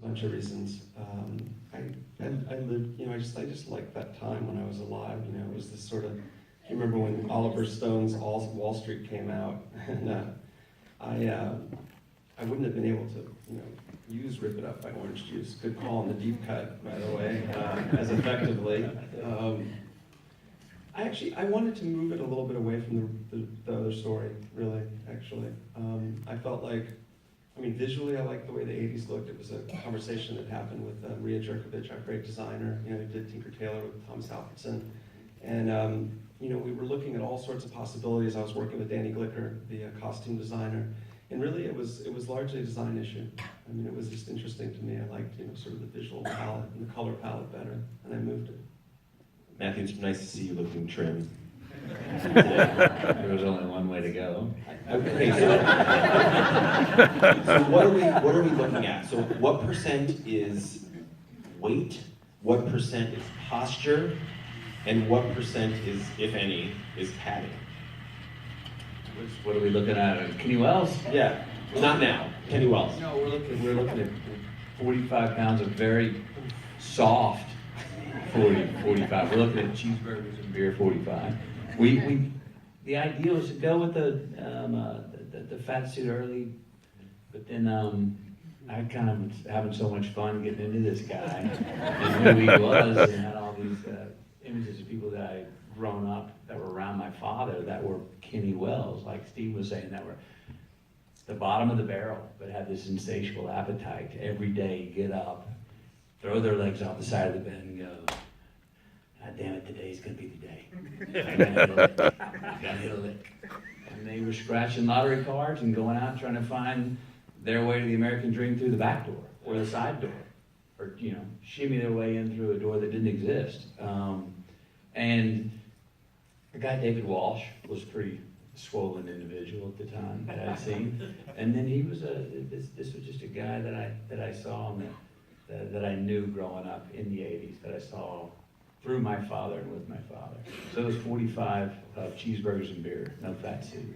bunch of reasons. I lived, I just liked that time when I was alive. It was this sort of. I remember when Oliver Stone's Wall Street came out, and I wouldn't have been able to, use "Rip It Up" by Orange Juice. Good call on the deep cut, by the way, as effectively. I wanted to move it a little bit away from the other story, really, actually. I felt like, visually I liked the way the 80s looked. It was a conversation that happened with Maria Jerkovich, our great designer, who did Tinker Tailor with Thomas Alfredson. And, we were looking at all sorts of possibilities. I was working with Danny Glicker, the costume designer. And really, it was largely a design issue. It was just interesting to me. I liked, sort of the visual palette and the color palette better, and I moved it. Matthew, it's nice to see you looking trim. There was only one way to go. Okay, so what are we looking at? So what percent is weight? What percent is posture? And what percent is, if any, is padding? What are we looking at? Kenny Wells? Yeah, not now. Kenny Wells. No, we're looking at 45 pounds of very soft 45. We're looking at cheeseburgers and beer 45. The idea was to go with the fat suit early, but then I kind of was having so much fun getting into this guy and who he was, and had all these images of people that I had grown up that were around my father that were Kenny Wells, like Steve was saying, that were the bottom of the barrel, but had this insatiable appetite to every day get up, throw their legs off the side of the bed and go, God damn it, today's gonna be the day. I gotta hit a lick. And they were scratching lottery cards and going out trying to find their way to the American dream through the back door or the side door, or shimmy their way in through a door that didn't exist. And the guy David Walsh was a pretty swollen individual at the time that I'd seen, and then he was this was just a guy that I saw and that I knew growing up in the 80s, that I saw through my father and with my father. So it was 45 cheeseburgers and beer, no fat suit.